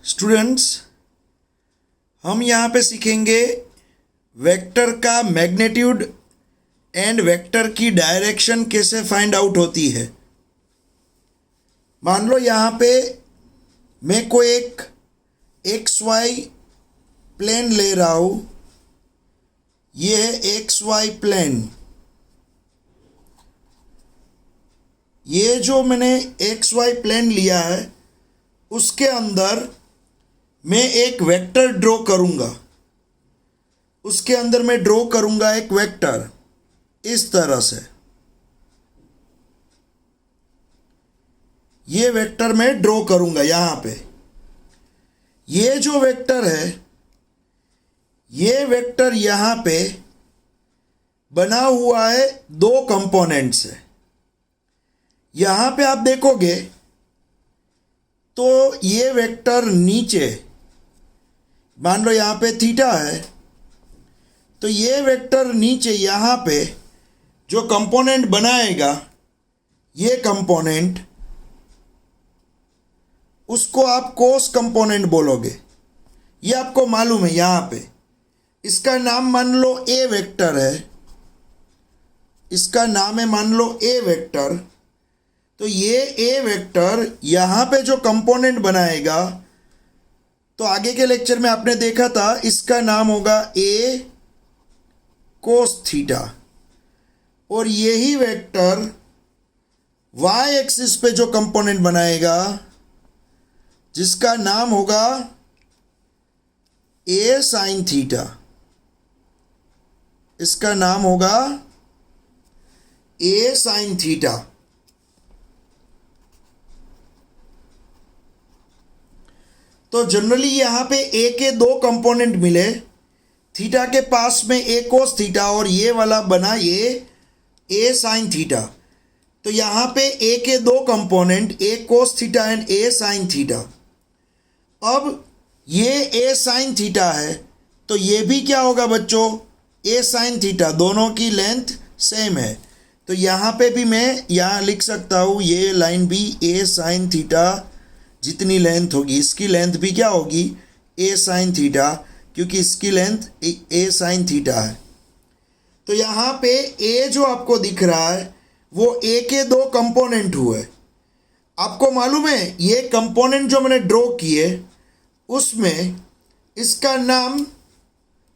Students, हम यहाँ पे सीखेंगे वेक्टर का मैग्नीट्यूड एंड वेक्टर की डायरेक्शन कैसे फाइंड आउट होती है। मान लो यहाँ पे मैं कोई एक एक्स वाई प्लेन ले रहा हूँ। ये है एक्स वाई प्लेन। ये जो मैंने एक्स वाई प्लेन लिया है उसके अंदर मैं एक वेक्टर ड्रॉ करूँगा। उसके अंदर मैं ड्रॉ करूँगा एक वेक्टर इस तरह से। ये वेक्टर मैं ड्रॉ करूँगा यहाँ पे। ये जो वेक्टर है, ये वेक्टर यहाँ पे बना हुआ है दो कंपोनेंट से। यहाँ पे आप देखोगे तो ये वेक्टर नीचे, मान लो यहाँ पे थीटा है, तो ये वेक्टर नीचे यहाँ पे जो कंपोनेंट बनाएगा, ये कंपोनेंट, उसको आप कोस कंपोनेंट बोलोगे। ये आपको मालूम है। यहाँ पे इसका नाम मान लो ए वेक्टर है। इसका नाम है मान लो ए वेक्टर। तो ये ए वेक्टर यहाँ पे जो कंपोनेंट बनाएगा, तो आगे के लेक्चर में आपने देखा था, इसका नाम होगा ए कोस थीटा। और यही वेक्टर वाई एक्सिस पे जो कंपोनेंट बनाएगा, जिसका नाम होगा ए साइन थीटा। इसका नाम होगा ए साइन थीटा। तो जनरली यहाँ पे ए के दो कंपोनेंट मिले, थीटा के पास में ए कोस थीटा और ये वाला बना ये ए साइन थीटा। तो यहाँ पे ए के दो component, A cos theta and A sine theta. अब ये ए साइन थीटा है, तो ये भी क्या होगा बच्चों, ए साइन थीटा। दोनों की लेंथ सेम है। तो यहाँ पे भी मैं यहाँ लिख सकता हूँ, ये लाइन भी ए साइन थीटा जितनी लेंथ होगी, इसकी लेंथ भी क्या होगी, ए साइन थीटा, क्योंकि इसकी लेंथ ए साइन थीटा है। तो यहाँ पे ए जो आपको दिख रहा है वो ए के दो कंपोनेंट हुए। आपको मालूम है ये कंपोनेंट जो मैंने ड्रॉ किए उसमें इसका नाम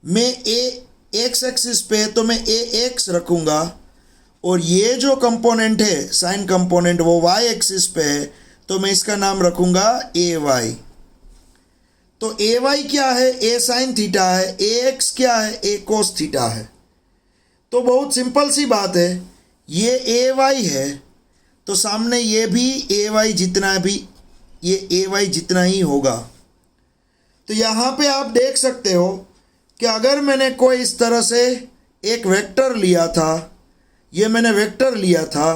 मैं ए एक्स एक्सिस पे, तो मैं ए एक्स रखूँगा। और ये जो कंपोनेंट है साइन कंपोनेंट, वो वाई एक्सिस पे है, तो मैं इसका नाम रखूँगा ए वाई। तो ए वाई क्या है, ए साइन थीटा है। ए एक्स क्या है, ए कोस थीटा है। तो बहुत सिंपल सी बात है, ये ए वाई है तो सामने ये भी ए वाई जितना भी, ये ए वाई जितना ही होगा। तो यहाँ पे आप देख सकते हो कि अगर मैंने कोई इस तरह से एक वेक्टर लिया था, ये मैंने वेक्टर लिया था,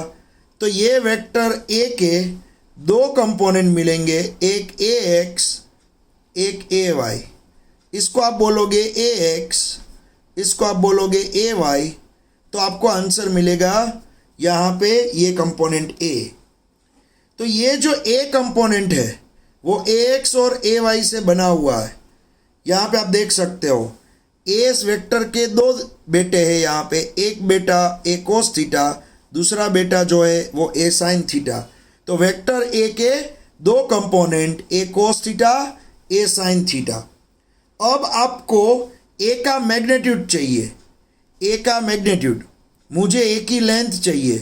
तो ये वेक्टर ए के दो कंपोनेंट मिलेंगे, एक ए एक्स, एक ए वाई। इसको आप बोलोगे ए एक्स, इसको आप बोलोगे ए वाई, तो आपको आंसर मिलेगा यहाँ पे ये कंपोनेंट ए। तो ये जो ए कंपोनेंट है वो ए एक्स और ए वाई से बना हुआ है। यहाँ पे आप देख सकते हो ए वेक्टर के दो बेटे हैं। यहाँ पे एक बेटा ए कोस थीटा, दूसरा बेटा जो है वो ए साइन थीटा। तो वेक्टर ए के दो कंपोनेंट, ए कोस थीटा, ए साइन थीटा। अब आपको ए का मैग्नीट्यूड चाहिए। ए का मैग्नीट्यूड, मुझे ए की लेंथ चाहिए।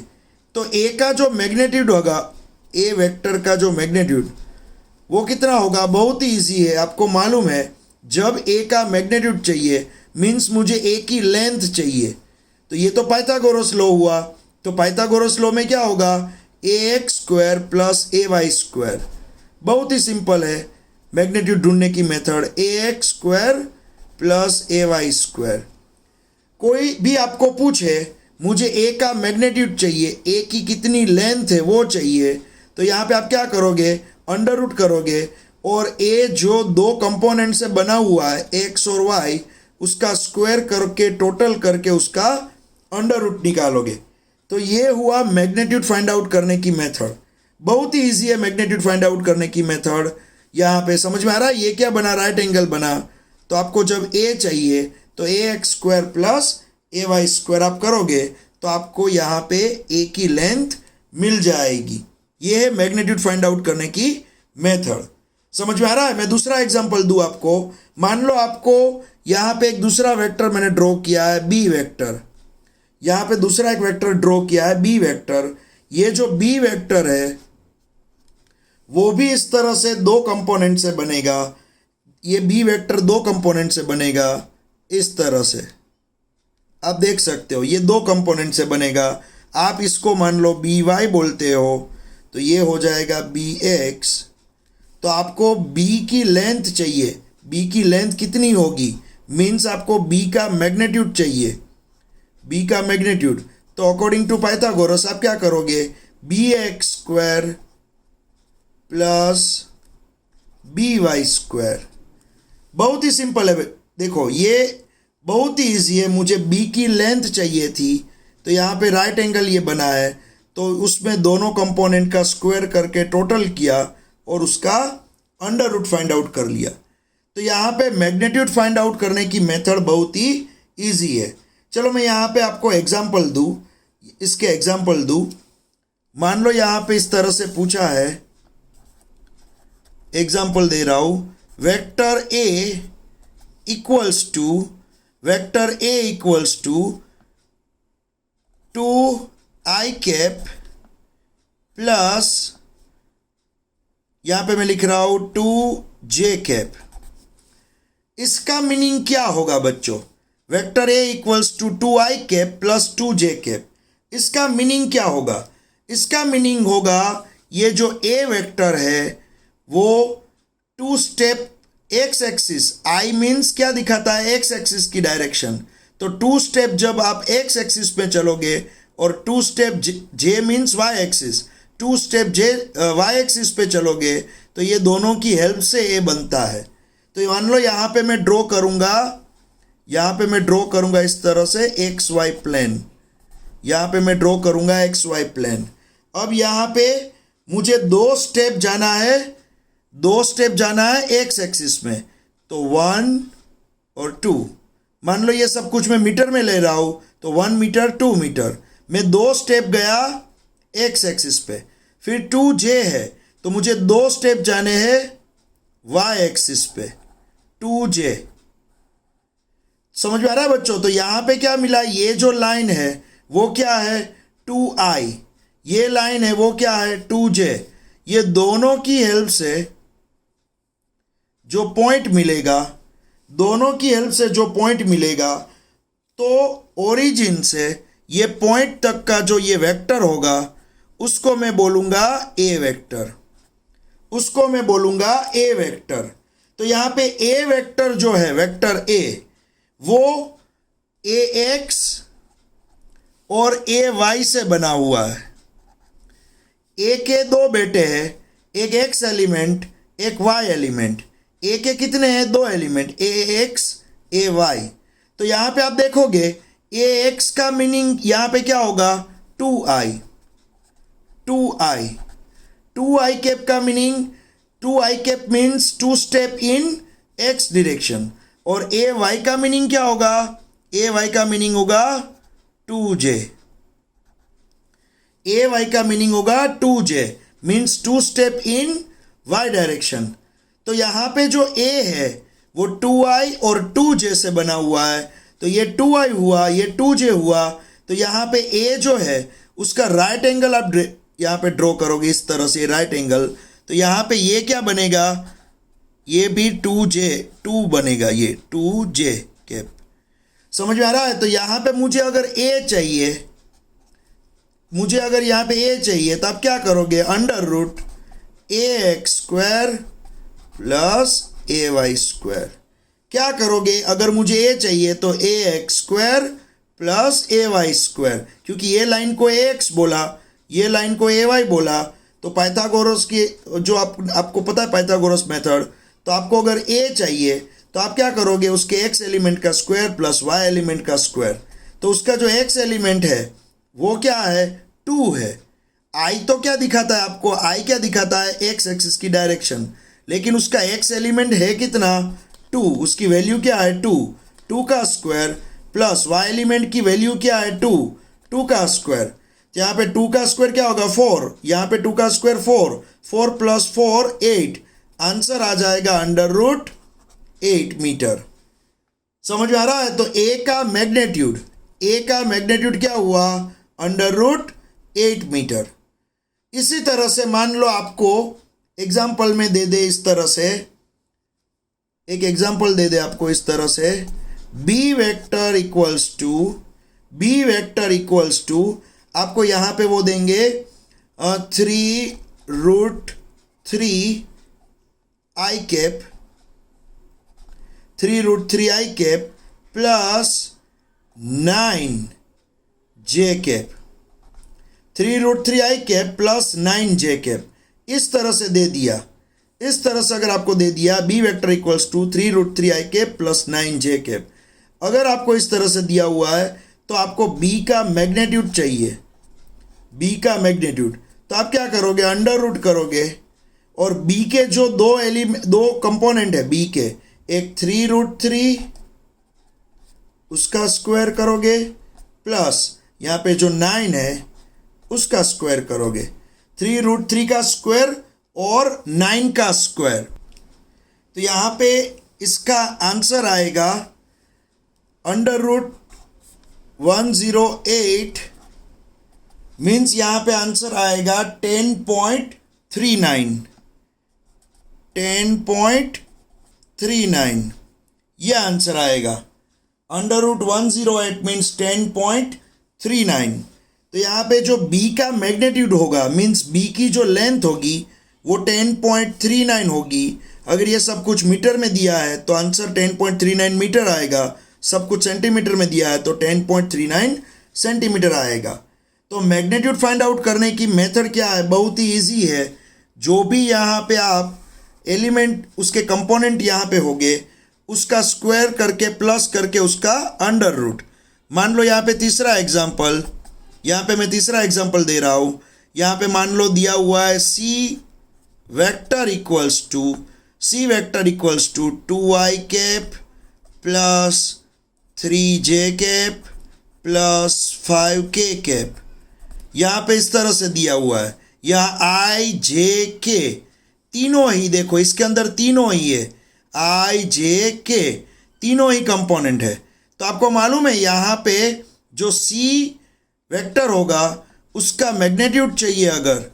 तो ए का जो मैग्नीट्यूड होगा, ए वेक्टर का जो मैग्नीट्यूड, वो कितना होगा, बहुत ही ईजी है। आपको मालूम है जब ए का मैग्नीट्यूड चाहिए मीन्स मुझे ए की लेंथ चाहिए। तो ये तो पाइथागोरस लॉ हुआ। तो पाइथागोरस लॉ में क्या होगा, ए एक्स स्क्वायर प्लस ए वाई स्क्वायर। बहुत ही सिंपल है मैग्नीट्यूड ढूंढने की मेथड, ए एक्स स्क्वायर प्लस ए वाई स्क्वायर। कोई भी आपको पूछे मुझे ए का मैग्नीट्यूड चाहिए, ए की कितनी लेंथ है वो चाहिए, तो यहाँ पे आप क्या करोगे, अंडर रूट करोगे और ए जो दो कंपोनेंट से बना हुआ है एक्स और वाई, उसका स्क्वायर करके टोटल करके उसका अंडर रूट निकालोगे। तो ये हुआ मैग्नीट्यूड फाइंड आउट करने की मेथड। बहुत ही ईजी है मैग्नीट्यूड फाइंड आउट करने की मेथड। यहाँ पे समझ में आ रहा है ये क्या बना, राइट एंगल बना। तो आपको जब ए चाहिए तो ए एक्स स्क्वायर प्लस ए वाई स्क्वायर आप करोगे तो आपको यहाँ पे ए की लेंथ मिल जाएगी। ये है मैग्नीट्यूड फाइंड आउट करने की मेथड। समझ में आ रहा है। मैं दूसरा एग्जांपल दूं आपको। मान लो आपको यहाँ पे एक दूसरा वेक्टर मैंने ड्रॉ किया है बी वेक्टर, यहाँ पे दूसरा एक वेक्टर ड्रॉ किया है बी वेक्टर। ये जो बी वेक्टर है वो भी इस तरह से दो कंपोनेंट से बनेगा। ये बी वेक्टर दो कंपोनेंट से बनेगा इस तरह से, आप देख सकते हो ये दो कंपोनेंट से बनेगा। आप इसको मान लो बी वाई बोलते हो तो ये हो जाएगा बी एक्स। तो आपको बी की लेंथ चाहिए, बी की लेंथ कितनी होगी, मीन्स आपको बी का मैग्नीट्यूड चाहिए, बी का मैग्नीट्यूड। तो अकॉर्डिंग टू पाइथागोरस आप क्या करोगे, b x square plus b y square. बहुत ही सिंपल है। देखो ये बहुत ही ईजी है। मुझे बी की लेंथ चाहिए थी तो यहाँ पे राइट एंगल ये बना है तो उसमें दोनों कंपोनेंट का स्क्वायर करके टोटल किया और उसका अंडर रूट फाइंड आउट कर लिया। तो यहाँ पे मैग्नीट्यूड फाइंड आउट करने की मेथड बहुत ही ईजी है। चलो मैं यहाँ पे आपको एग्जांपल दूँ, इसके एग्जांपल दूँ। मान लो यहाँ पे इस तरह से पूछा है, एग्जांपल दे रहा हूँ, vector a equals to 2i cap plus यहाँ पे मैं लिख रहा हूँ 2j कैप। इसका मीनिंग क्या होगा बच्चों, vector a equals to 2i cap plus 2j cap, इसका मीनिंग क्या होगा। इसका मीनिंग होगा ये जो ए वेक्टर है वो two step x axis, i means क्या दिखाता है, एक्स एक्सिस की डायरेक्शन। तो टू स्टेप जब आप एक्स एक्सिस पे चलोगे और two step j means y axis, two step j y axis पे चलोगे तो ये दोनों की हेल्प से ए बनता है। तो मान लो यहाँ पे मैं ड्रॉ करूँगा, यहाँ पे मैं ड्रॉ करूँगा इस तरह से एक्स वाई प्लेन, यहाँ पे मैं ड्रॉ करूँगा एक्स वाई प्लेन। अब यहाँ पे मुझे दो स्टेप जाना है, दो स्टेप जाना है एक्स एक्सिस में, तो 1 और 2। मान लो ये सब कुछ मैं मीटर में ले रहा हूँ तो 1 मीटर 2 मीटर। मैं दो स्टेप गया एक्स एक्सिस पे, फिर 2j है तो मुझे दो स्टेप जाने हैं वाई एक्सिस पे, 2j। समझ में आ रहा है बच्चों। तो यहाँ पे क्या मिला, ये जो लाइन है वो क्या है 2i, ये लाइन है वो क्या है 2j। ये दोनों की हेल्प से जो पॉइंट मिलेगा, दोनों की हेल्प से जो पॉइंट मिलेगा, तो ओरिजिन से ये पॉइंट तक का जो ये वेक्टर होगा उसको मैं बोलूँगा ए वेक्टर, उसको मैं बोलूँगा ए वेक्टर। तो यहाँ पे ए वेक्टर जो है, वेक्टर ए, वो ए एक्स और ए वाई से बना हुआ है। ए के दो बेटे हैं, एक एक्स एलिमेंट एक वाई एलिमेंट। ए के कितने हैं, दो एलिमेंट, ए एक्स ए वाई। तो यहाँ पे आप देखोगे ए एक्स का मीनिंग यहाँ पे क्या होगा 2i, 2i कैप का meaning 2i cap means two step in x direction. और ए वाई का मीनिंग क्या होगा, ए वाई का मीनिंग होगा 2j, ए वाई का मीनिंग होगा 2j means two step in y direction. तो यहाँ पे जो a है वो 2i और 2j से बना हुआ है, तो ये 2i हुआ, ये 2j हुआ। तो यहाँ पे a जो है उसका राइट एंगल आप यहाँ पे ड्रॉ करोगे इस तरह से राइट एंगल, तो यहाँ पे ये क्या बनेगा, ये भी 2 बनेगा, ये 2j कैप। समझ में आ रहा है। तो यहाँ पे मुझे अगर a चाहिए, मुझे अगर यहाँ पे a चाहिए तो आप क्या करोगे, अंडर रूट ए एक्स स्क्वायर प्लस ए वाई स्क्वायर। क्या करोगे, अगर मुझे ए चाहिए तो ए एक्स स्क्वायर प्लस ए वाई स्क्वायर, क्योंकि ये लाइन को ए एक्स बोला, ये लाइन को ए वाई बोला। तो पाइथागोरस की जो आपको पता है पाइथागोरस मेथड, तो आपको अगर ए चाहिए तो आप क्या करोगे, उसके एक्स एलिमेंट का स्क्वायर प्लस वाई एलिमेंट का स्क्वायर। तो उसका जो एक्स एलिमेंट है वो क्या है 2 है। आई तो क्या दिखाता है आपको, आई क्या दिखाता है एक्स एक्सिस की डायरेक्शन, लेकिन उसका एक्स एलिमेंट है कितना, 2, उसकी वैल्यू क्या है 2, 2 का स्क्वायर प्लस वाई एलिमेंट की वैल्यू क्या है 2, 2 का स्क्वायर। तो यहाँ पे 2 का स्क्वायर क्या होगा 4, यहाँ पे 2 का स्क्वायर 4, 4 प्लस 4 8, आंसर आ जाएगा √8 मीटर। समझ में आ रहा है? तो ए का मैग्नेट्यूड क्या हुआ, √8 मीटर। इसी तरह से मान लो आपको एग्जाम्पल में दे दे इस तरह से, एक एग्जाम्पल दे दे आपको इस तरह से, बी वेक्टर इक्वल्स टू आपको यहाँ पे वो देंगे 3√3 i cap plus 9j cap, 3√3 i cap plus 9j cap, इस तरह से दे दिया। इस तरह से अगर आपको दे दिया b vector equals to 3√3 i cap plus 9j cap, अगर आपको इस तरह से दिया हुआ है तो आपको बी का मैग्नीट्यूड चाहिए, बी का मैग्नीट्यूड। तो आप क्या करोगे, अंडर रूट करोगे और बी के जो दो कंपोनेंट है बी के, एक 3√3 उसका स्क्वायर करोगे प्लस यहाँ पे जो 9 है उसका स्क्वायर करोगे, 3√3 का स्क्वायर और 9 का स्क्वायर। तो यहाँ पे इसका आंसर आएगा √108, मीन्स यहाँ पे आंसर आएगा 10.39, ये आंसर आएगा। √108 मीन्स 10.39। तो यहाँ पे जो b का मैग्नीट्यूड होगा, मीन्स b की जो लेंथ होगी वो 10.39 होगी। अगर ये सब कुछ मीटर में दिया है तो आंसर 10.39 मीटर आएगा, सब कुछ सेंटीमीटर में दिया है तो 10.39 सेंटीमीटर आएगा। तो मैग्नीट्यूड फाइंड आउट करने की मेथड क्या है, बहुत ही इजी है। जो भी यहाँ पे आप एलिमेंट उसके कंपोनेंट यहाँ पे होंगे उसका स्क्वायर करके प्लस करके उसका अंडर रूट। मान लो यहाँ पे तीसरा एग्जांपल, यहाँ पे मैं तीसरा एग्जांपल दे रहा हूँ। यहाँ पे मान लो दिया हुआ है C vector equals to 2i cap plus 3j cap plus 5k cap. यहाँ पे इस तरह से दिया हुआ है, यहाँ i j k तीनों ही, देखो इसके अंदर तीनों ही है, i j k तीनों ही कंपोनेंट है। तो आपको मालूम है यहाँ पे जो c वेक्टर होगा उसका मैग्नीट्यूड चाहिए। अगर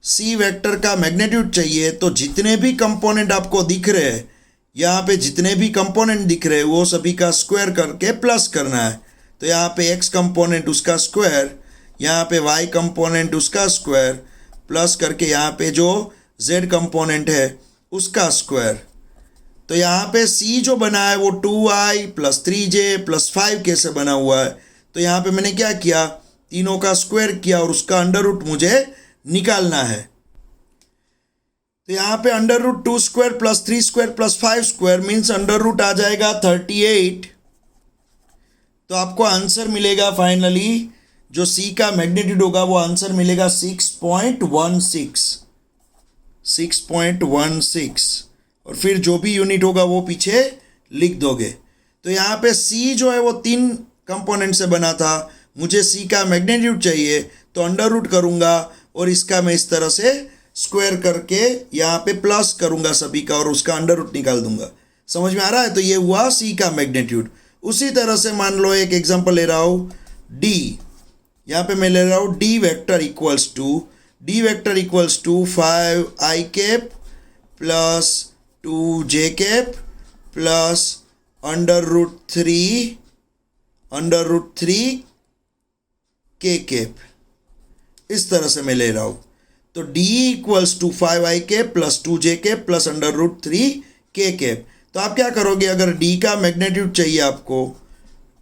c वेक्टर का मैग्नीट्यूड चाहिए तो जितने भी कंपोनेंट आपको दिख रहे हैं, यहाँ पे जितने भी कंपोनेंट दिख रहे हैं वो सभी का स्क्वायर करके प्लस करना है। तो यहाँ पे x कंपोनेंट उसका स्क्वायर, यहाँ पे y कंपोनेंट उसका स्क्वायर प्लस करके यहाँ पे जो z कंपोनेंट है उसका स्क्वायर। तो यहाँ पे c जो बना है वो 2i plus 3j plus 5k से बना हुआ है। तो यहाँ पे मैंने क्या किया, तीनों का स्क्वायर किया और उसका अंडर रूट मुझे निकालना है। तो यहाँ पे under root 2 square plus 3 square plus 5 square means under root आ जाएगा 38। तो आपको आंसर मिलेगा फाइनली, जो c का मैग्नीट्यूड होगा वो आंसर मिलेगा 6.16 और फिर जो भी यूनिट होगा वो पीछे लिख दोगे। तो यहाँ पे c जो है वो 3 कंपोनेंट से बना था, मुझे c का मैग्नीट्यूड चाहिए तो अंडर रूट करूँगा और इसका मैं इस तरह से स्क्वायर करके यहाँ पे प्लस करूँगा सभी का और उसका अंडर रूट निकाल दूंगा। समझ में आ रहा है? तो ये हुआ c का मैग्नीट्यूड। उसी तरह से मान लो एक एग्जांपल ले रहा हूँ d, यहाँ पे मैं ले रहा हूँ d vector equals to 5i cap plus 2j cap plus under root 3 k cap, इस तरह से मैं ले रहा हूँ। तो d equals to 5i cap plus 2j cap plus under root 3 k cap. तो आप क्या करोगे, अगर d का मैग्नीट्यूड चाहिए आपको,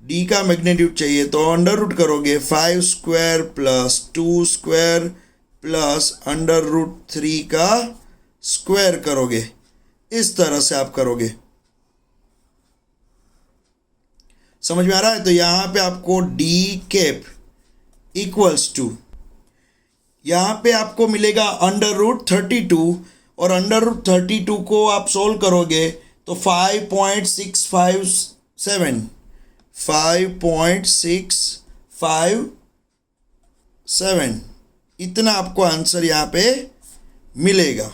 d का मैग्नीट्यूड चाहिए तो अंडर रूट करोगे 5 square plus 2 square plus under root 3 का स्क्वायर करोगे, इस तरह से आप करोगे। समझ में आ रहा है? तो यहाँ पे आपको d कैप इक्वल्स टू, यहाँ पे आपको मिलेगा अंडर रूट 32 और √32 को आप सोल्व करोगे तो 5.657 इतना आपको आंसर यहाँ पे मिलेगा।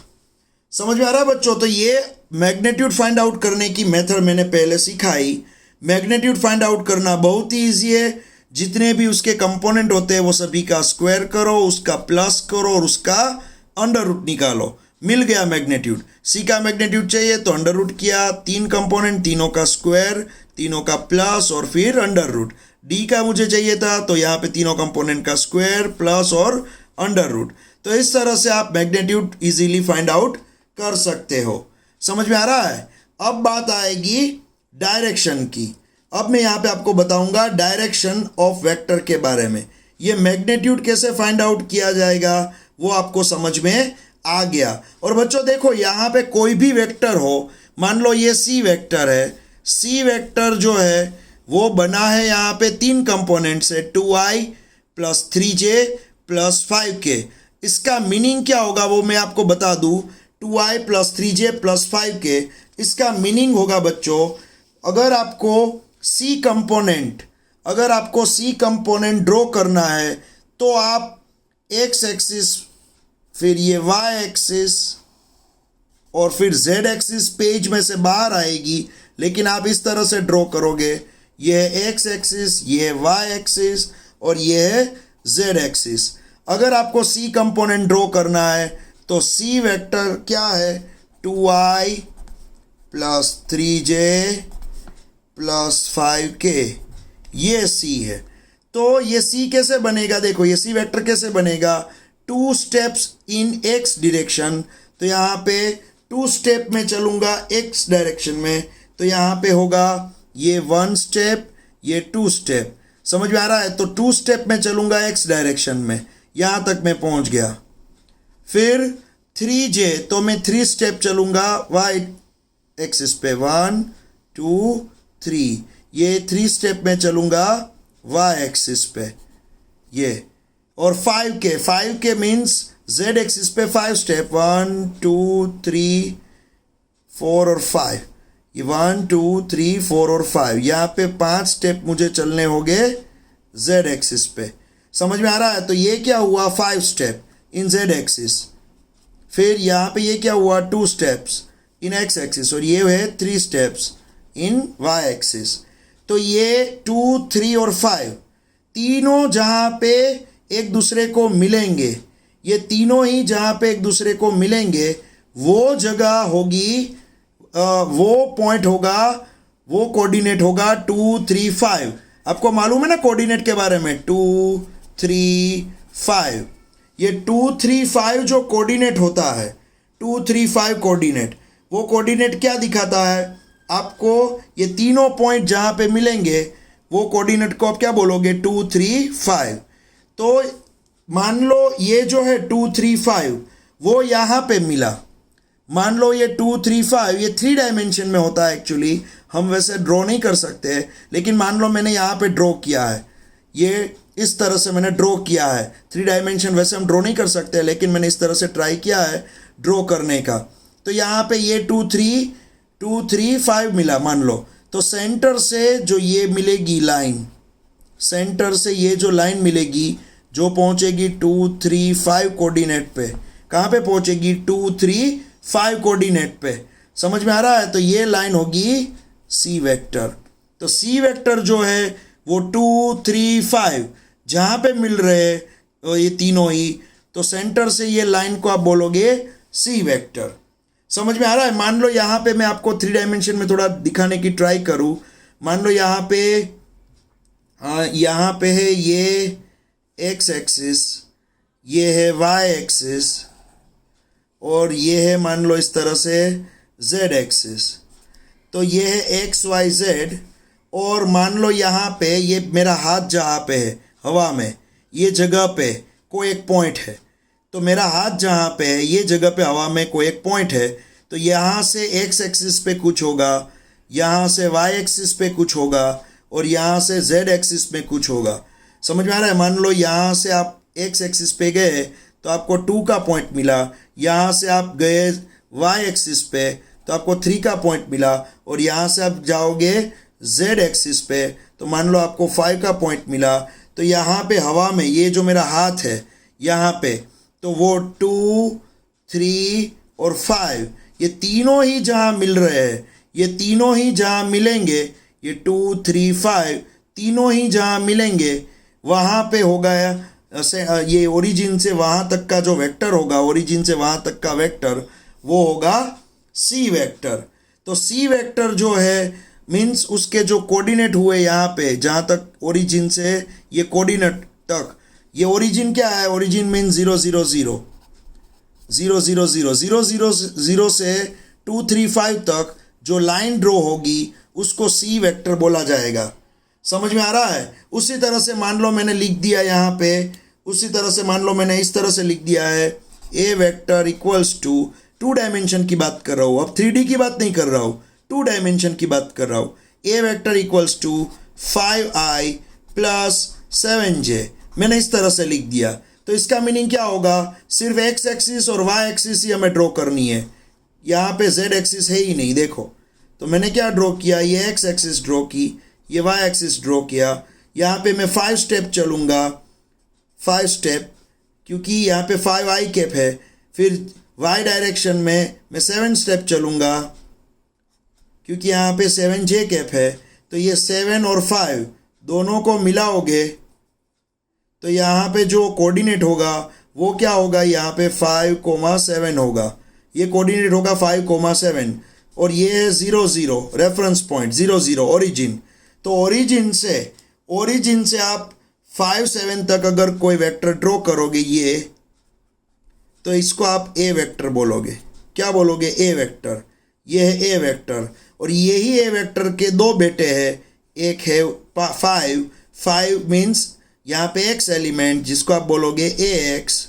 समझ में आ रहा है बच्चों? तो ये मैग्नीट्यूड फाइंड आउट करने की मेथड मैंने पहले सिखाई। मैग्नीट्यूड फाइंड आउट करना बहुत ही ईजी है। जितने भी उसके कंपोनेंट होते हैं वो सभी का स्क्वायर करो, उसका प्लस करो और उसका अंडर रूट निकालो, मिल गया मैग्नीट्यूड। सी का मैग्नीट्यूड चाहिए तो अंडर रूट किया, 3 कंपोनेंट, तीनों का स्क्वायर, तीनों का प्लस और फिर अंडर रूट। डी का मुझे चाहिए था तो यहाँ पे तीनों कंपोनेंट का स्क्वायर, प्लस और अंडर रूट। तो इस तरह से आप मैग्नीट्यूड इजीली फाइंड आउट कर सकते हो। समझ में आ रहा है? अब बात आएगी डायरेक्शन की। अब मैं यहाँ पे आपको बताऊंगा डायरेक्शन ऑफ वेक्टर के बारे में। ये मैग्नीट्यूड कैसे फाइंड आउट किया जाएगा वो आपको समझ में आ गया। और बच्चों देखो, यहाँ पे कोई भी वेक्टर हो, मान लो ये सी वेक्टर है। सी वेक्टर जो है वो बना है यहाँ पे 3 कंपोनेंट से, 2i + 3j + 5k। इसका मीनिंग क्या होगा वो मैं आपको बता दूँ। 2i + 3j + 5k, इसका मीनिंग होगा बच्चों, अगर आपको सी कंपोनेंट ड्रॉ करना है तो आप एक्स एक्सिस, फिर ये वाई एक्सिस और फिर जेड एक्सिस पेज में से बाहर आएगी, लेकिन आप इस तरह से ड्रॉ करोगे। ये है एक्स एक्सिस, ये है वाई एक्सिस और ये है जेड एक्सिस। अगर आपको सी कंपोनेंट ड्रॉ करना है तो सी वेक्टर क्या है? 2i + 3j + 5k, ये सी है। तो ये सी कैसे बनेगा? देखो ये सी वेक्टर कैसे बनेगा? 2 स्टेप्स इन एक्स डायरेक्शन। तो यहाँ पे 2 स्टेप में चलूँगा एक्स डायरेक्शन में, तो यहाँ पे होगा ये 1 स्टेप, ये 2 स्टेप। समझ में आ रहा है? तो 2 स्टेप में चलूँगा एक्स डायरेक्शन में, यहाँ तक मैं पहुँच गया। फिर 3j, तो मैं 3 स्टेप चलूँगा वाई एक्सिस पे, 1 2 3, ये 3 स्टेप में चलूँगा वाई एक्सिस पे ये। और 5k मीन्स जेड एक्सिस पे 5 स्टेप, 1 2 3 4 और 5, ये 1 2 3 4 और 5, यहाँ पे 5 स्टेप मुझे चलने होंगे जेड एक्सिस पे। समझ में आ रहा है? तो ये क्या हुआ? 5 स्टेप इन जेड एक्सिस। फिर यहाँ पे ये क्या हुआ? 2 स्टेप्स इन एक्स एक्सिस और ये है 3 स्टेप्स इन वाई एक्सिस। तो ये 2 3 और 5 तीनों जहाँ पे एक दूसरे को मिलेंगे, ये तीनों ही जहाँ पे एक दूसरे को मिलेंगे वो जगह होगी, वो पॉइंट होगा, वो कोऑर्डिनेट होगा 2 3 5। आपको मालूम है ना कोऑर्डिनेट के बारे में, 2 3 5। ये 2 3 5 जो कोऑर्डिनेट होता है, 2 3 5 कोऑर्डिनेट, वो कोऑर्डिनेट क्या दिखाता है आपको? ये तीनों पॉइंट जहाँ पे मिलेंगे वो कोऑर्डिनेट को आप क्या बोलोगे? 2 3 5। तो मान लो ये जो है 2 3 5 वो यहाँ पे मिला। मान लो ये 2 3 5 ये 3 डायमेंशन में होता है। एक्चुअली हम वैसे ड्रॉ नहीं कर सकते, लेकिन मान लो मैंने यहाँ पे ड्रॉ किया है, ये इस तरह से मैंने ड्रॉ किया है। 3 डायमेंशन वैसे हम ड्रॉ नहीं कर सकते, लेकिन मैंने इस तरह से ट्राई किया है ड्रॉ करने का। तो यहाँ पे ये 2 3 5 मिला मान लो। तो सेंटर से जो ये मिलेगी लाइन, सेंटर से ये जो लाइन मिलेगी जो पहुंचेगी 2 3 5 कोऑर्डिनेट पे, कहाँ पे पहुंचेगी? 2 3 5 कोऑर्डिनेट पे। समझ में आ रहा है? तो ये लाइन होगी सी वेक्टर। तो सी वेक्टर जो है वो 2 3 5 जहाँ पे मिल रहे हैं ये तीनों ही, तो सेंटर से ये लाइन को आप बोलोगे सी वेक्टर। समझ में आ रहा है? मान लो यहाँ पे मैं आपको 3 डायमेंशन में थोड़ा दिखाने की ट्राई करूँ। मान लो यहाँ पे है ये एक्स एक्सिस, ये है वाई एक्सिस और ये है मान लो इस तरह से जेड एक्सिस। तो ये है एक्स वाई जेड। और मान लो यहाँ पे ये मेरा हाथ जहाँ पे है हवा में, ये जगह पे कोई एक पॉइंट है। तो मेरा हाथ जहाँ पे है ये जगह पे हवा में कोई एक पॉइंट है। तो यहाँ से एक्स एक्सिस पे कुछ होगा, यहाँ से वाई एक्सिस पे कुछ होगा और यहाँ से जेड एक्सिस पे कुछ होगा। समझ में आ रहा है? मान लो यहाँ से आप एक्स एक्सिस पे गए तो आपको 2 का पॉइंट मिला, यहाँ से आप गए वाई एक्सिस पे तो आपको 3 का पॉइंट मिला, और यहाँ से आप जाओगे जेड एक्सिस पे तो मान लो आपको 5 का पॉइंट मिला। तो यहाँ पे हवा में ये जो मेरा हाथ है यहाँ पे, तो वो 2, 3 और 5 ये तीनों ही जहाँ मिल रहे हैं, ये तीनों ही जहाँ मिलेंगे, ये 2, 3, 5 तीनों ही जहाँ मिलेंगे वहाँ पे होगा ये ओरिजिन से वहाँ तक का जो वेक्टर होगा, ओरिजिन से वहाँ तक का वेक्टर वो होगा सी वेक्टर। तो सी वेक्टर जो है मीन्स उसके जो कोऑर्डिनेट हुए यहाँ पे जहाँ तक ओरिजिन से ये कोऑर्डिनेट तक, ये ओरिजिन क्या है, ओरिजिन मीन्स 0 0 0 0 0 0 0 0 0 से 2, 3, 5 तक जो लाइन ड्रॉ होगी उसको सी वेक्टर बोला जाएगा। समझ में आ रहा है? उसी तरह से मान लो मैंने लिख दिया यहाँ पे, उसी तरह से मान लो मैंने इस तरह से लिख दिया है ए वेक्टर इक्वल्स टू 2 डायमेंशन की बात कर रहा हूँ, अब 3D की बात नहीं कर रहा हूँ, 2 डायमेंशन की बात कर रहा हूँ। A vector equals to 5i plus 7j मैंने इस तरह से लिख दिया। तो इसका मीनिंग क्या होगा, सिर्फ एक्स एक्सिस और वाई एक्सिस ही हमें ड्रॉ करनी है, यहाँ पे जेड एक्सिस है ही नहीं। देखो तो मैंने क्या ड्रॉ किया, ये एक्स एक्सिस ड्रॉ की, ये वाई एक्सिस ड्रॉ किया। यहाँ पे मैं 5 स्टेप चलूँगा, 5 स्टेप, क्योंकि यहाँ पे 5i कैप है। फिर वाई डायरेक्शन में मैं 7 स्टेप चलूँगा, क्योंकि यहाँ पे 7j कैप है। तो ये 7 और 5 दोनों को मिलाओगे तो यहाँ पे जो कोऑर्डिनेट होगा वो क्या होगा, यहाँ पे 5,7 होगा, ये कोऑर्डिनेट होगा 5,7, और ये है 0 0 रेफरेंस पॉइंट, 0 0 ओरिजिन। तो ओरिजिन से आप 5, 7 तक अगर कोई वेक्टर ड्रॉ करोगे ये, तो इसको आप ए वेक्टर बोलोगे। क्या बोलोगे, ए वेक्टर। ये है ए वेक्टर, और यही ए वेक्टर के 2 बेटे हैं, एक है 5 मीन्स यहाँ पे एक्स एलिमेंट जिसको आप बोलोगे ए एक्स,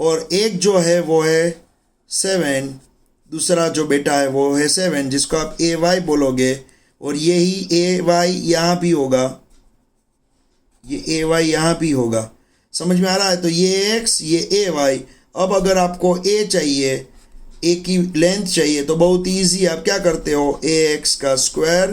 और एक जो है वो है 7, दूसरा जो बेटा है वो है 7 जिसको आप ए वाई बोलोगे, और यही ए वाई यहाँ भी होगा, ये ए वाई यहाँ भी होगा। समझ में आ रहा है? तो ये एक्स ये ए वाई। अब अगर आपको ए चाहिए, ए की लेंथ चाहिए, तो बहुत ईजी, आप क्या करते हो, ए एक्स का स्क्वायर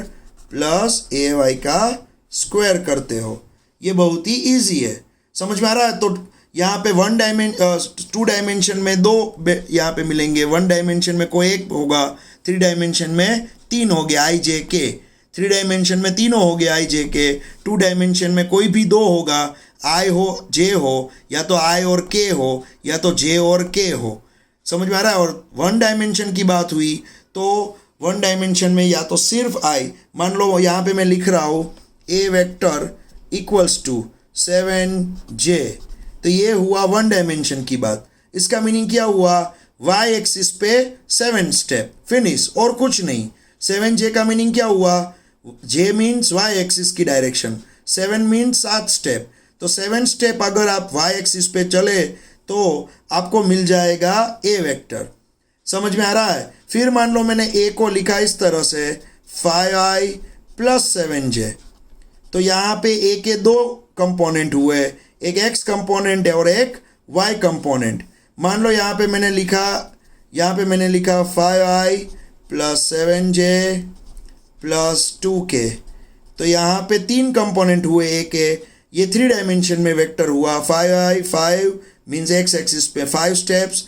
प्लस ए वाई का स्क्वायर करते हो। ये बहुत ही ईजी है, समझ में आ रहा है? तो यहाँ पे 2 डायमेंशन में 2 यहाँ पे मिलेंगे, 1 डायमेंशन में कोई एक होगा, 3 डायमेंशन में 3 हो गया आई जे के, 3 डायमेंशन में तीनों हो गया आई जे के, 2 डायमेंशन में कोई भी 2 होगा, आई हो जे हो, या तो आई और के हो, या तो जे और के हो। समझ में आ रहा है? और 1 डायमेंशन की बात हुई तो 1 डायमेंशन में या तो सिर्फ आई, मान लो यहाँ पे मैं लिख रहा हूँ A vector equals to 7j, तो ये हुआ 1 डायमेंशन की बात। इसका मीनिंग क्या हुआ, वाई एक्सिस पे 7 स्टेप, फिनिश, और कुछ नहीं। 7j का मीनिंग क्या हुआ, j मीन्स वाई एक्सिस की डायरेक्शन, 7 मीन्स 7 स्टेप। तो 7 स्टेप अगर आप वाई एक्सिस पे चले तो आपको मिल जाएगा ए वेक्टर। समझ में आ रहा है? फिर मान लो मैंने ए को लिखा इस तरह से 5i प्लस 7j, तो यहाँ पे ए के 2 कंपोनेंट हुए, एक एक्स कंपोनेंट है और एक वाई कंपोनेंट। मान लो यहाँ पे मैंने लिखा 5i plus 7j plus 2k, तो यहाँ पे 3 कंपोनेंट हुए ए के, ये 3 डायमेंशन में वेक्टर हुआ। 5i 5 मीन्स एक्स एक्सिस पे 5 स्टेप्स,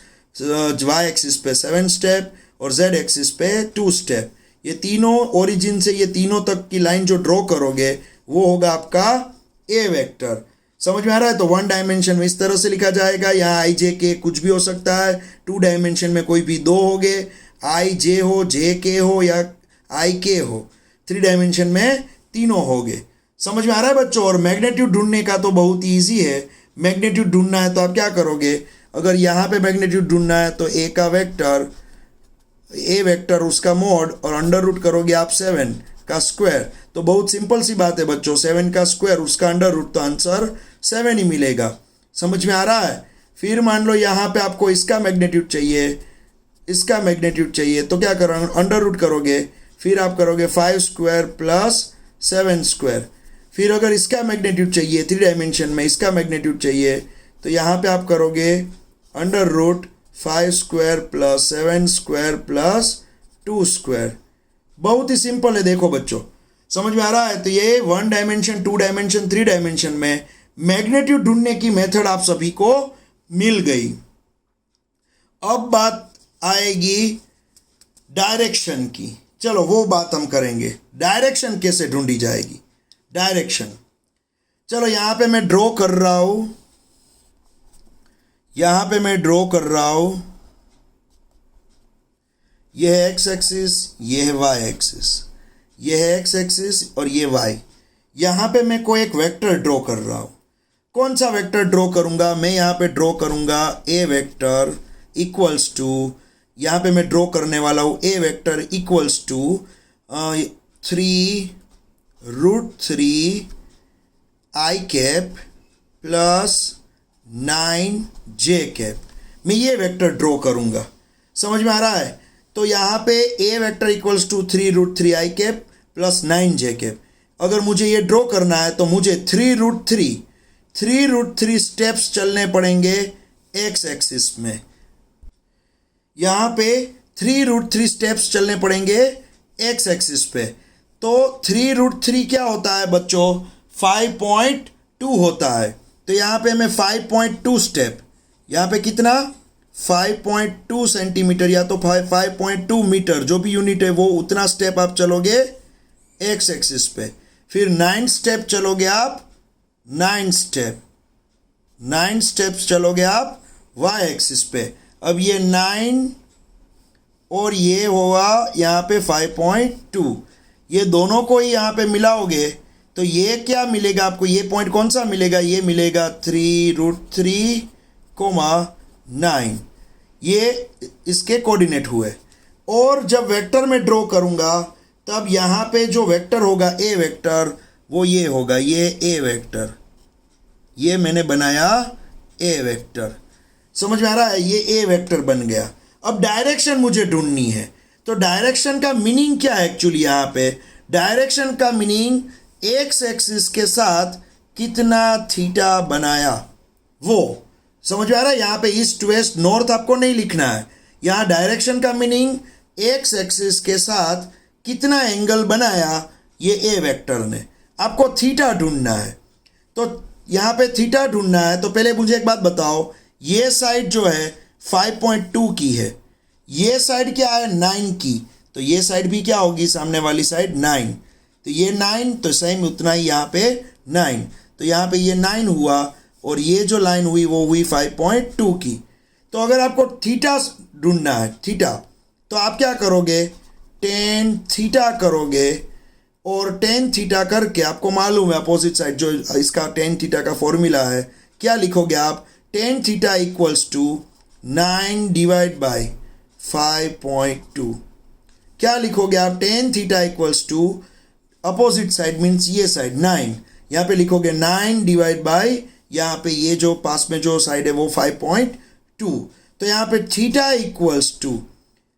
वाई एक्सिस पे 7 स्टेप, और जेड एक्सिस पे 2 स्टेप। ये तीनों ओरिजिन से ये तीनों तक की लाइन जो ड्रॉ करोगे वो होगा आपका ए वेक्टर। समझ में आ रहा है? तो 1 डायमेंशन में इस तरह से लिखा जाएगा, यहाँ आई जे के कुछ भी हो सकता है, 2 डायमेंशन में कोई भी 2 होंगे, आई जे हो, जे के हो, या आई के हो, 3 डायमेंशन में तीनों होंगे। समझ में आ रहा है बच्चों? और मैग्नीट्यूड ढूंढने का तो बहुत ईजी है। मैग्नीट्यूड ढूंढना है तो आप क्या करोगे, अगर यहाँ पे मैग्नीट्यूड ढूंढना है तो ए का वेक्टर, ए वेक्टर उसका मोड, और अंडर रूट करोगे आप 7 का स्क्वायर। तो बहुत सिंपल सी बात है बच्चों, 7 का स्क्वायर उसका अंडर रूट, तो आंसर 7 ही मिलेगा। समझ में आ रहा है? फिर मान लो यहाँ पे आपको इसका मैग्नीट्यूड चाहिए, इसका मैग्नीट्यूड चाहिए, तो क्या करोगे, अंडर रूट करोगे, फिर आप करोगे 5 स्क्वायर प्लस 7 स्क्वायर। फिर अगर इसका मैग्नीट्यूड चाहिए 3 डायमेंशन में, इसका मैग्नीट्यूड चाहिए, तो यहाँ पे आप करोगे under root 5 square plus 7 square plus 2 square. बहुत ही सिंपल है, देखो बच्चों समझ में आ रहा है। तो ये 1 डायमेंशन, 2 डायमेंशन, 3 डायमेंशन में मैग्नीट्यूड ढूंढने की मेथड आप सभी को मिल गई। अब बात आएगी डायरेक्शन की। चलो वो बात हम करेंगे, डायरेक्शन कैसे ढूंढी जाएगी। डायरेक्शन, चलो यहाँ पे मैं ड्रॉ कर रहा हूं, यहाँ पे मैं ड्रॉ कर रहा हूं। यह है एक्स एक्सिस, यह है वाई एक्सिस, यह है एक्स एक्सिस और ये वाई। यहाँ पे मैं कोई एक वेक्टर ड्रॉ कर रहा हूँ। कौन सा वेक्टर ड्रॉ करूँगा? मैं यहाँ पे ड्रॉ करूँगा ए वेक्टर इक्वल्स टू, यहाँ पे मैं ड्रॉ करने वाला हूँ A vector equals to 3√3 I cap plus 9 J cap. मैं ये वेक्टर ड्रॉ करूँगा, समझ में आ रहा है। तो यहाँ पे A vector equals to 3√3 I cap plus 9 J cap. अगर मुझे ये ड्रॉ करना है तो मुझे 3√3 स्टेप्स चलने पड़ेंगे एक्स एक्सिस में। यहाँ पे 3√3 स्टेप्स चलने पड़ेंगे एक्स एक्सिस पे। तो 3√3 क्या होता है बच्चों? 5.2 होता है। तो यहाँ पे मैं 5.2 स्टेप, यहाँ पे कितना 5.2 सेंटीमीटर या तो 5.2 मीटर, जो भी यूनिट है वो उतना स्टेप आप चलोगे एक्स एक्सिस पे। फिर 9 स्टेप चलोगे आप, 9 स्टेप्स चलोगे आप वाई एक्सिस पे। अब ये 9 और ये होगा यहाँ पे 5.2, ये दोनों को ही यहाँ पे मिलाओगे तो ये क्या मिलेगा आपको? ये पॉइंट कौन सा मिलेगा? ये मिलेगा 3√3,9। ये इसके कोऑर्डिनेट हुए। और जब वेक्टर में ड्रॉ करूँगा तब यहाँ पे जो वेक्टर होगा ए वेक्टर, वो ये होगा, ये ए वेक्टर, ये मैंने बनाया ए वेक्टर। समझ में आ रहा है? ये ए वेक्टर बन गया। अब डायरेक्शन मुझे ढूंढनी है। तो डायरेक्शन का मीनिंग क्या है एक्चुअली? यहाँ पे डायरेक्शन का मीनिंग एक्स एक्सिस के साथ कितना थीटा बनाया, वो समझ में आ रहा है। यहाँ पे ईस्ट वेस्ट नॉर्थ आपको नहीं लिखना है। यहाँ डायरेक्शन का मीनिंग एक्स एक्सिस के साथ कितना एंगल बनाया ये ए वेक्टर ने। आपको थीटा ढूंढना है। तो यहाँ पे थीटा ढूंढना है तो पहले मुझे एक बात बताओ, ये साइड जो है 5.2 की है, ये साइड क्या है 9 की। तो ये साइड भी क्या होगी? सामने वाली साइड 9। तो ये 9, तो सेम उतना ही यहाँ पे 9। तो यहाँ पे ये 9 हुआ और ये जो लाइन हुई वो हुई 5.2 की। तो अगर आपको थीटा ढूंढना है, थीटा, तो आप क्या करोगे? tan थीटा करोगे और tan थीटा करके आपको मालूम है अपोजिट साइड जो इसका tan थीटा का फॉर्मूला है, क्या लिखोगे आप? tan theta equals to 9 divide by 5.2। क्या लिखोगे आप? tan theta equals to opposite side means ये साइड 9, यहाँ पे लिखोगे 9 डिवाइड बाई, यहाँ पे ये जो पास में जो साइड है वो 5.2। तो यहाँ पे थीटा इक्वल्स टू,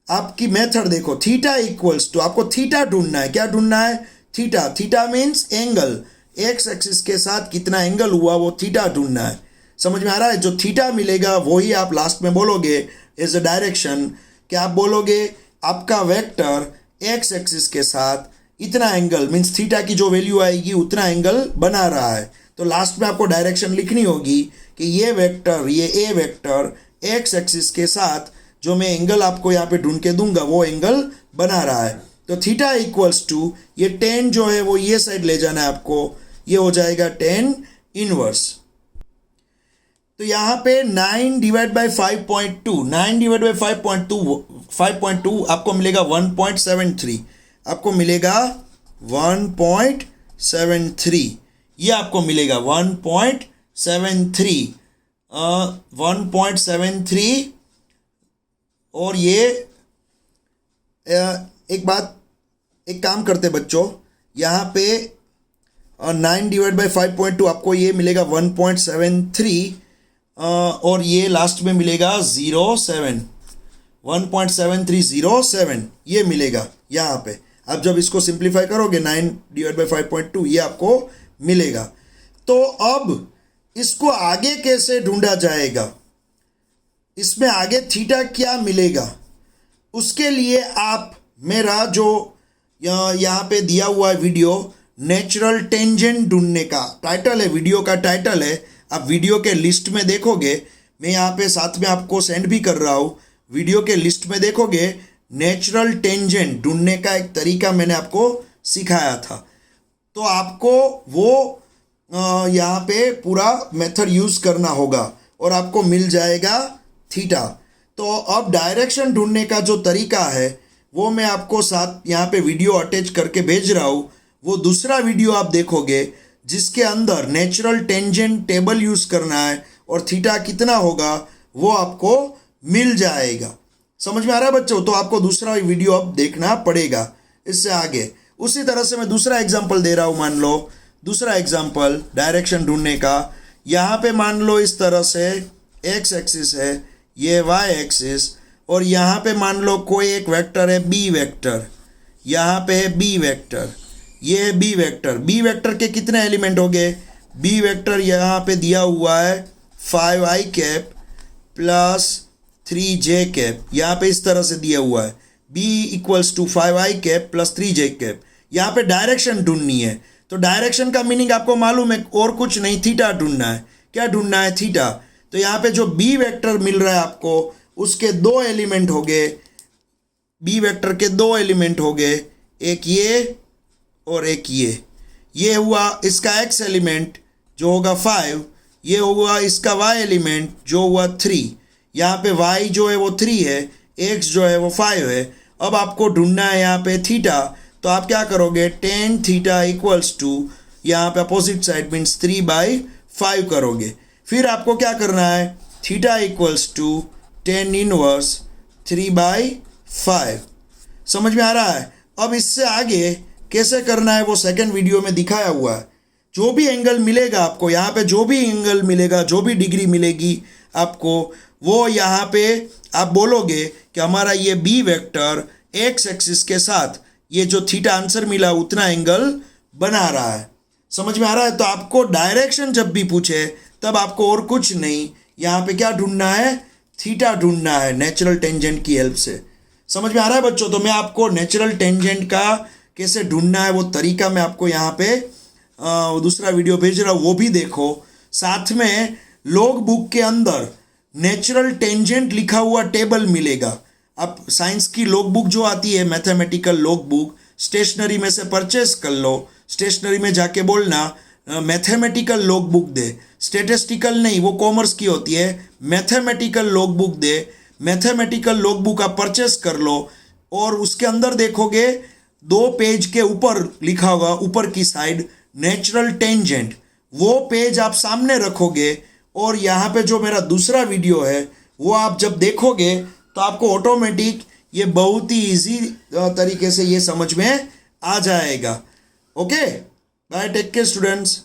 आपकी मेथड देखो, थीटा इक्वल्स टू, आपको थीटा ढूंढना है। क्या ढूंढना है? Theta. Theta means angle, x axis के साथ कितना एंगल हुआ वो थीटा ढूंढना है। समझ में आ रहा है? जो थीटा मिलेगा वही आप लास्ट में बोलोगे एज अ डायरेक्शन। क्या आप बोलोगे आपका वेक्टर एक्स एक्सिस के साथ इतना एंगल मीन्स थीटा की जो वैल्यू आएगी उतना एंगल बना रहा है। तो लास्ट में आपको डायरेक्शन लिखनी होगी कि ये वेक्टर, ये ए वेक्टर एक्स एक्सिस के साथ जो मैं एंगल आपको यहाँ पे ढूंढ के दूंगा वो एंगल बना रहा है। तो थीटा इक्वल्स टू, ये tan जो है वो ये साइड ले जाना है आपको, ये हो जाएगा tan इनवर्स। तो यहाँ पे 9 डिवाइड बाई 5.2, 9 डिवाइड बाई 5.2 आपको मिलेगा 1.73, आपको मिलेगा 1.73, ये आपको मिलेगा 1.73, 1.73। और ये एक काम करते बच्चों, यहाँ पे 9 डिवाइड बाई 5.2 आपको ये मिलेगा 1.73 और ये लास्ट में मिलेगा 07, 1.7307 ये मिलेगा यहाँ पे। आप जब इसको सिंप्लीफाई करोगे 9 डिवाइड बाई 5.2 ये आपको मिलेगा। तो अब इसको आगे कैसे ढूंढा जाएगा? इसमें आगे थीटा क्या मिलेगा, उसके लिए आप मेरा जो यहाँ पे दिया हुआ है वीडियो नेचुरल टेंजेंट ढूंढने का टाइटल है, वीडियो का टाइटल है, आप वीडियो के लिस्ट में देखोगे, मैं यहाँ पे साथ में आपको सेंड भी कर रहा हूँ, वीडियो के लिस्ट में देखोगे नेचुरल टेंजेंट ढूंढने का एक तरीका मैंने आपको सिखाया था। तो आपको वो यहाँ पे पूरा मेथड यूज़ करना होगा और आपको मिल जाएगा थीटा। तो अब डायरेक्शन ढूंढने का जो तरीका है वो मैं आपको साथ यहाँ पे वीडियो अटैच करके भेज रहा हूँ। वो दूसरा वीडियो आप देखोगे जिसके अंदर नेचुरल टेंजेंट टेबल यूज़ करना है और थीटा कितना होगा वो आपको मिल जाएगा। समझ में आ रहा है बच्चों? तो आपको दूसरा वीडियो अब देखना पड़ेगा इससे आगे। उसी तरह से मैं दूसरा एग्जांपल दे रहा हूँ। मान लो दूसरा एग्जांपल डायरेक्शन ढूंढने का, यहाँ पे मान लो इस तरह से एक्स एक्सिस है, ये वाई एक्सिस, और यहाँ पे मान लो कोई एक वेक्टर है बी वेक्टर, यहाँ पे है बी वेक्टर, ये है बी वेक्टर। बी वेक्टर के कितने एलिमेंट हो गए? बी वेक्टर यहाँ पे दिया हुआ है 5i cap plus 3j cap, यहाँ पे इस तरह से दिया हुआ है b equals to 5i cap plus 3j cap. यहाँ पे डायरेक्शन ढूंढनी है, तो डायरेक्शन का मीनिंग आपको मालूम है और कुछ नहीं, थीटा ढूंढना है। क्या ढूंढना है? थीटा। तो यहाँ पे जो बी वेक्टर मिल रहा है आपको उसके दो एलिमेंट हो गए, बी वेक्टर के दो एलिमेंट हो गए, एक ये और एक ये हुआ इसका x एलिमेंट जो होगा 5, ये हुआ इसका y एलिमेंट जो हुआ 3। यहाँ पे y जो है वो 3 है, x जो है वो 5 है। अब आपको ढूंढना है यहाँ पे थीटा, तो आप क्या करोगे? tan थीटा इक्वल्स टू यहाँ पे अपोजिट साइड मीन्स 3/5 करोगे। फिर आपको क्या करना है? Theta equals to tan inverse 3/5। समझ में आ रहा है? अब इससे आगे कैसे करना है वो सेकंड वीडियो में दिखाया हुआ है। जो भी एंगल मिलेगा आपको यहाँ पे, जो भी एंगल मिलेगा, जो भी डिग्री मिलेगी आपको, वो यहाँ पे आप बोलोगे कि हमारा ये बी वेक्टर एक्स एक्सिस के साथ ये जो थीटा आंसर मिला उतना एंगल बना रहा है। समझ में आ रहा है? तो आपको डायरेक्शन जब भी पूछे तब आपको और कुछ नहीं, यहाँ पे क्या ढूंढना है? थीटा ढूंढना है नेचुरल टेंजेंट की हेल्प से। समझ में आ रहा है बच्चों? तो मैं आपको नेचुरल टेंजेंट का कैसे ढूंढना है वो तरीका मैं आपको यहाँ पे दूसरा वीडियो भेज रहा हूँ, वो भी देखो। साथ में लॉग बुक के अंदर नेचुरल टेंजेंट लिखा हुआ टेबल मिलेगा। अब साइंस की लॉग बुक जो आती है, मैथमेटिकल लॉग बुक, स्टेशनरी में से परचेस कर लो। स्टेशनरी में जाके बोलना मैथमेटिकल लॉग बुक दे, स्टेटिस्टिकल नहीं, वो कॉमर्स की होती है, मैथमेटिकल लॉग बुक दे। मैथमेटिकल लॉग बुक आप परचेस कर लो और उसके अंदर देखोगे 2 पेज के ऊपर लिखा होगा, ऊपर की साइड नेचुरल टेंजेंट। वो पेज आप सामने रखोगे और यहाँ पे जो मेरा दूसरा वीडियो है वो आप जब देखोगे तो आपको ऑटोमेटिक ये बहुत ही इजी तरीके से ये समझ में आ जाएगा। Okay, bye, take care students.